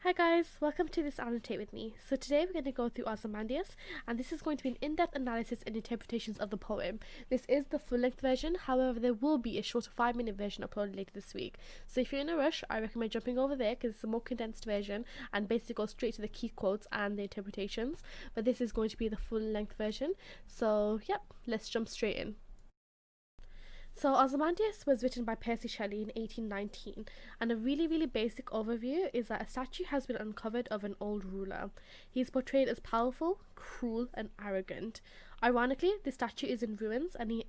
Hi guys, welcome to this Annotate with me. So today we're going to go through Ozymandias, and this is going to be an in-depth analysis and interpretations of the poem. This is the full-length version, however there will be a shorter 5-minute version uploaded later this week. So if you're in a rush, I recommend jumping over there because it's a more condensed version and basically goes straight to the key quotes and the interpretations. But this is going to be the full-length version. So yep, let's jump straight in. So Ozymandias was written by Percy Shelley in 1819, and a really basic overview is that a statue has been uncovered of an old ruler. He is portrayed as powerful, cruel and arrogant. Ironically, the statue is in ruins and he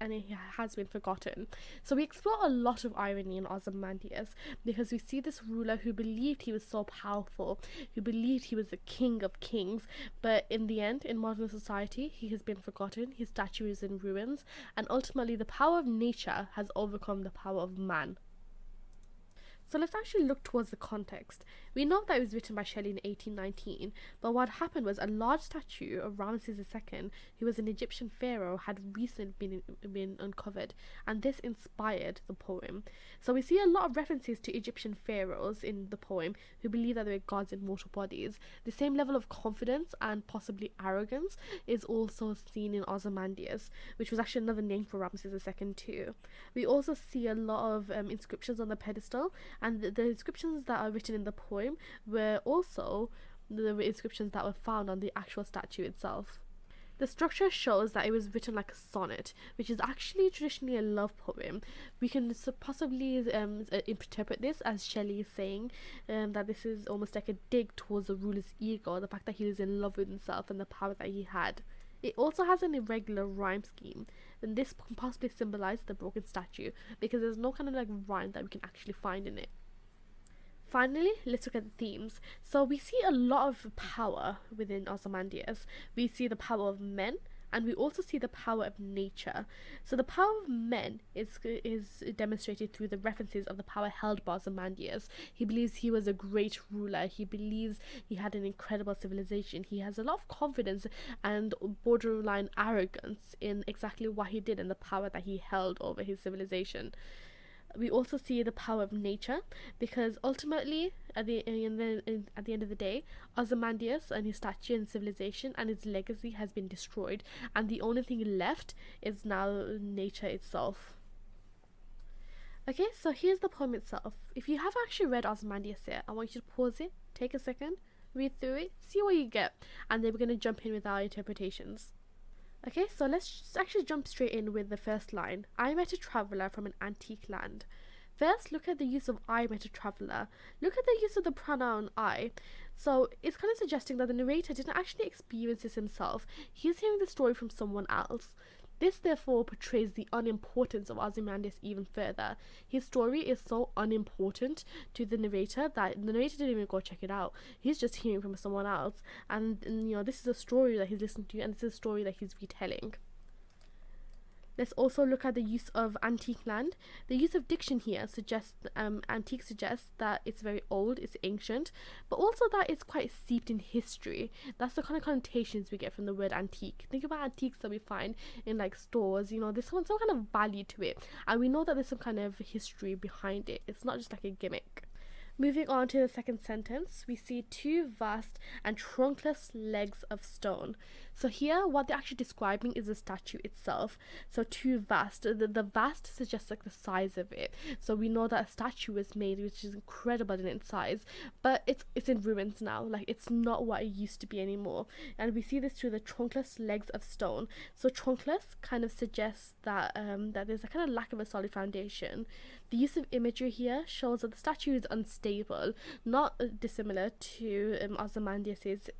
has been forgotten. So we explore a lot of irony in Ozymandias because we see this ruler who believed he was so powerful, who believed he was the king of kings, but in the end, in modern society, he has been forgotten, his statue is in ruins, and ultimately the power of nature has overcome the power of man. So let's actually look towards the context. We know that it was written by Shelley in 1819, but what happened was a large statue of Ramses II, who was an Egyptian pharaoh, had recently been uncovered, and this inspired the poem. So we see a lot of references to Egyptian pharaohs in the poem who believe that they were gods in mortal bodies. The same level of confidence and possibly arrogance is also seen in Ozymandias, which was actually another name for Ramses II too. We also see a lot of inscriptions on the pedestal, and the inscriptions that are written in the poem were also the inscriptions that were found on the actual statue itself. The structure shows that it was written like a sonnet, which is actually traditionally a love poem. We can possibly interpret this as Shelley is saying that this is almost like a dig towards the ruler's ego, the fact that he was in love with himself and the power that he had. It also has an irregular rhyme scheme, and this can possibly symbolize the broken statue because there's no kind of like rhyme that we can actually find in it. Finally, let's look at the themes. So we see a lot of power within Ozymandias. We see the power of men, and we also see the power of nature. So the power of men is demonstrated through the references of the power held by Ozymandias. He believes he was a great ruler. He believes he had an incredible civilization. He has a lot of confidence and borderline arrogance in exactly what he did and the power that he held over his civilization. We also see the power of nature because ultimately at the end of the day, Ozymandias and his statue and civilization and his legacy has been destroyed, and the only thing left is now nature itself. Okay, so here's the poem itself. If you have actually read Ozymandias yet, I want you to pause it, take a second, read through it, see what you get, and then we're going to jump in with our interpretations. Okay, so let's just actually jump straight in with the first line. I met a traveller from an antique land. First, look at the use of I met a traveller. Look at the use of the pronoun I. So it's kind of suggesting that the narrator didn't actually experience this himself. He's hearing the story from someone else. This therefore portrays the unimportance of Ozymandias even further. His story is so unimportant to the narrator that the narrator didn't even go check it out. He's just hearing from someone else, and this is a story that he's listening to, and this is a story that he's retelling. Let's also look at the use of antique land. The use of diction here suggests antique suggests that it's very old, it's ancient, but also that it's quite steeped in history. That's the kind of connotations we get from the word antique. Think about antiques that we find in like stores. There's some kind of value to it, and we know that there's some kind of history behind it. It's not just like a gimmick. Moving on to the second sentence, we see two vast and trunkless legs of stone. So here, what they're actually describing is the statue itself. So two vast, the vast suggests like the size of it. So we know that a statue was made which is incredible in its size, but it's in ruins now. Like it's not what it used to be anymore. And we see this through the trunkless legs of stone. So trunkless kind of suggests that that there's a kind of lack of a solid foundation. The use of imagery here shows that the statue is unstable, not dissimilar to Ozymandias'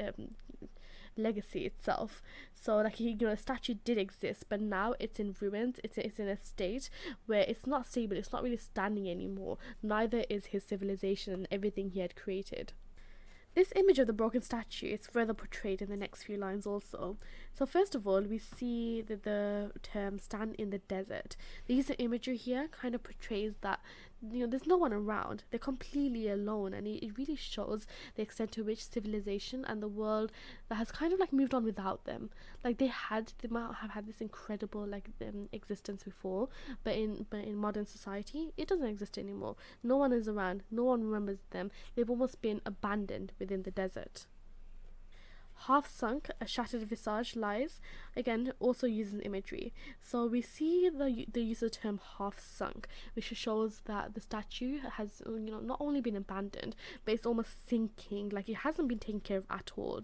legacy itself. So like a statue did exist, but now it's in ruins. It's in a state where it's not stable. It's not really standing anymore. Neither is his civilization and everything he had created. This image of the broken statue is further portrayed in the next few lines also. So first of all, we see the term stand in the desert. The use of imagery here kind of portrays that there's no one around. They're completely alone, and it really shows the extent to which civilization and the world that has kind of like moved on without them. Like they might have had this incredible like existence before, but in modern society it doesn't exist anymore. No one is around, no one remembers them. They've almost been abandoned within the desert. Half sunk, a shattered visage lies, again also uses imagery. So we see the use of the term half sunk, which shows that the statue has not only been abandoned, but it's almost sinking, like it hasn't been taken care of at all.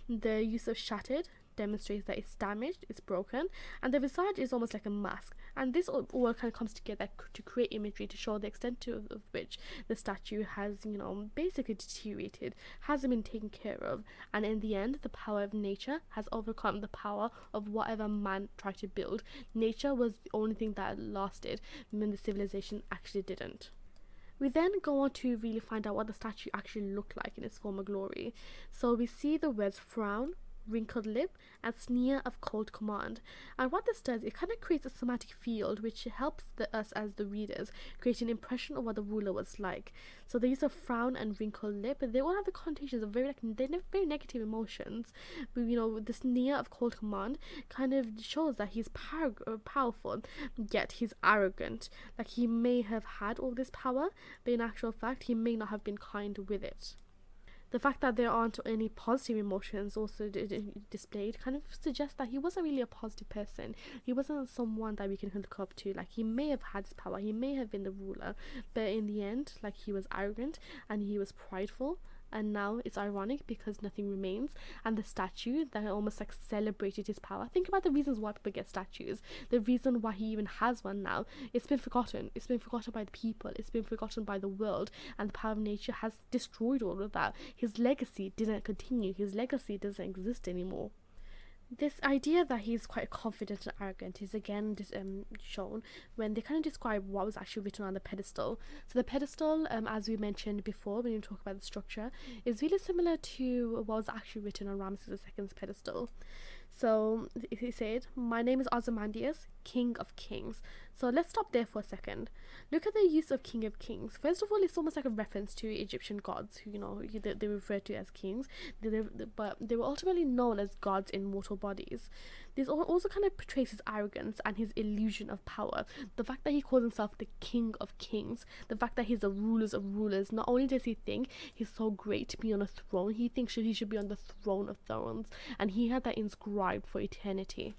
The use of shattered demonstrates that it's damaged, it's broken, and the visage is almost like a mask. And this all kind of comes together to create imagery to show the extent of which the statue has, basically deteriorated, hasn't been taken care of, and in the end, the power of nature has overcome the power of whatever man tried to build. Nature was the only thing that lasted when the civilization actually didn't. We then go on to really find out what the statue actually looked like in its former glory. So we see the words frown, wrinkled lip, and sneer of cold command. And what this does, it kind of creates a semantic field which helps us as the readers create an impression of what the ruler was like. So the use of frown and wrinkled lip, they all have the connotations of very negative emotions. But the sneer of cold command kind of shows that he's powerful, yet he's arrogant. Like he may have had all this power, but in actual fact he may not have been kind with it. The fact that there aren't any positive emotions also displayed kind of suggests that he wasn't really a positive person. He wasn't someone that we can look up to. Like he may have had his power, he may have been the ruler, but in the end, like he was arrogant and he was prideful. And now it's ironic because nothing remains, and the statue that almost like celebrated his power. Think about the reasons why people get statues. The reason why he even has one now, it's been forgotten. It's been forgotten by the people, it's been forgotten by the world, and the power of nature has destroyed all of that. His legacy didn't continue, his legacy doesn't exist anymore. This idea that he's quite confident and arrogant is again shown when they kind of describe what was actually written on the pedestal. So the pedestal, as we mentioned before when we talk about the structure, is really similar to what was actually written on Ramses II's pedestal. So he said, "My name is Ozymandias, King of Kings." So let's stop there for a second. Look at the use of King of Kings. First of all, it's almost like a reference to Egyptian gods, who they referred to as kings, but they were ultimately known as gods in mortal bodies. This also kind of portrays his arrogance and his illusion of power. The fact that he calls himself the King of Kings, the fact that he's the rulers of rulers. Not only does he think he's so great to be on a throne, he thinks he should be on the throne of thrones, and he had that inscribed for eternity.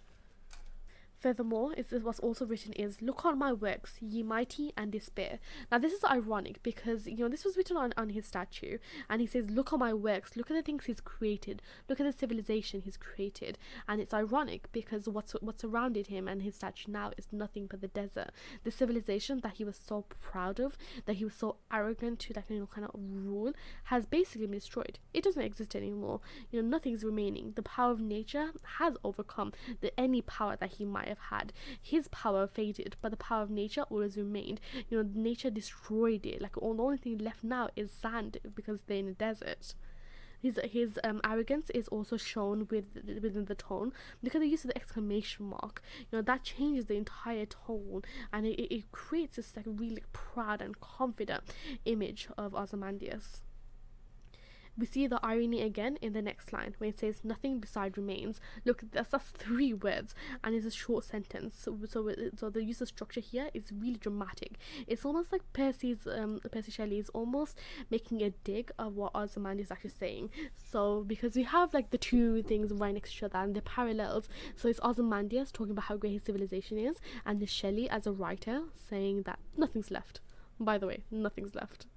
Furthermore, what's also written is, "Look on my works, ye mighty, and despair." Now this is ironic because this was written on his statue, and he says, "Look on my works, look at the things he's created, look at the civilization he's created." And it's ironic because what's surrounded him and his statue now is nothing but the desert. The civilization that he was so proud of, that he was so arrogant to kind of rule, has basically been destroyed. It doesn't exist anymore. Nothing's remaining. The power of nature has overcome any power that he might have had. His power faded, but the power of nature always remained. Nature destroyed it. Like the only thing left now is sand because they're in a desert. His arrogance is also shown within the tone. Look at the use of the exclamation mark. That changes the entire tone, and it creates this like really proud and confident image of Ozymandias. We see the irony again in the next line when it says, "Nothing beside remains." Look, that's 3 words and it's a short sentence. So the use of structure here is really dramatic. It's almost like Percy Shelley is almost making a dig of what Ozymandias is actually saying. So because we have like the 2 things right next to each other and they're parallels. So it's Ozymandias talking about how great his civilization is, and there's Shelley as a writer saying that nothing's left. By the way, nothing's left.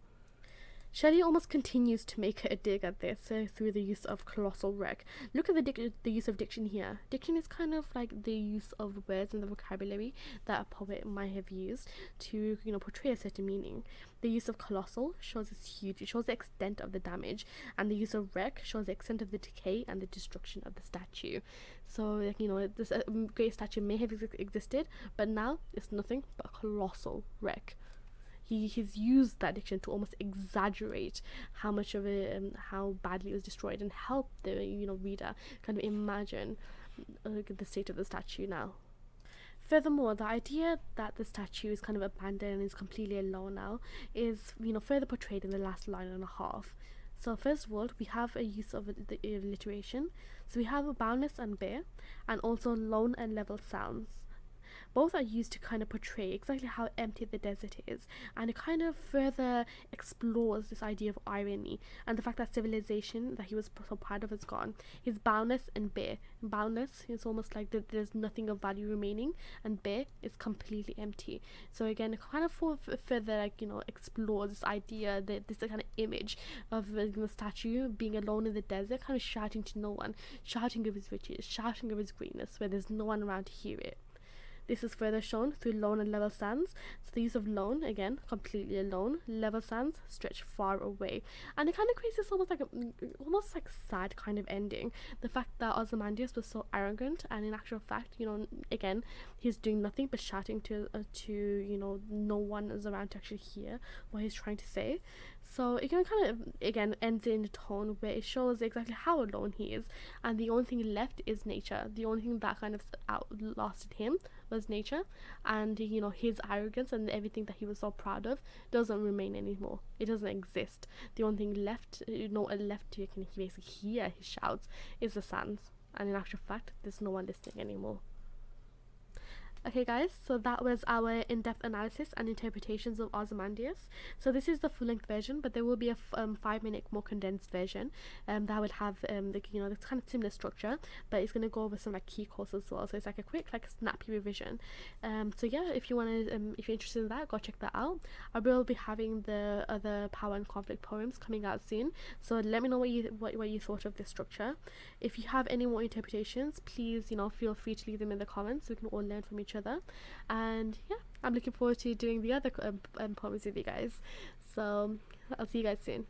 Shelley almost continues to make a dig at this through the use of colossal wreck. Look at the use of diction here. Diction is kind of like the use of words and the vocabulary that a poet might have used to portray a certain meaning. The use of colossal shows it's huge. It shows the extent of the damage, and the use of wreck shows the extent of the decay and the destruction of the statue. So this great statue may have existed, but now it's nothing but a colossal wreck. He's used that diction to almost exaggerate how much of it, how badly it was destroyed, and help the reader kind of imagine the state of the statue now. Furthermore, the idea that the statue is kind of abandoned and is completely alone now is, further portrayed in the last line and a half. So first of all, we have a use of the alliteration. So we have a boundless and bare, and also lone and level sounds. Both are used to kind of portray exactly how empty the desert is, and it kind of further explores this idea of irony and the fact that civilization that he was so proud of is gone. He's boundless and bare. Boundless is almost like there's nothing of value remaining, and bare is completely empty. So again, it kind of further explores this idea, that this kind of image of the statue being alone in the desert, kind of shouting to no one, shouting of his riches, shouting of his greatness, where there's no one around to hear it. This is further shown through lone and level sands. So the use of lone, again, completely alone. Level sands stretch far away, and it kind of creates this almost like sad kind of ending. The fact that Ozymandias was so arrogant, and in actual fact, again, he's doing nothing but shouting to no one is around to actually hear what he's trying to say. So it kind of again ends in a tone where it shows exactly how alone he is, and the only thing left is nature. The only thing that kind of outlasted him was nature, and his arrogance and everything that he was so proud of doesn't remain anymore. It doesn't exist. The only thing left, left you can basically hear his shouts, is the sands, and in actual fact, there's no one listening anymore. Okay guys, so that was our in-depth analysis and interpretations of Ozymandias. So this is the full-length version, but there will be a 5-minute more condensed version that would have this kind of similar structure, but it's going to go over some key courses as well. So it's a quick snappy revision. So yeah, if you're interested in that, go check that out. I will be having the other power and conflict poems coming out soon, so let me know what you thought of this structure. If you have any more interpretations, please feel free to leave them in the comments so we can all learn from each other. And yeah, I'm looking forward to doing the other poems with you guys. So I'll see you guys soon.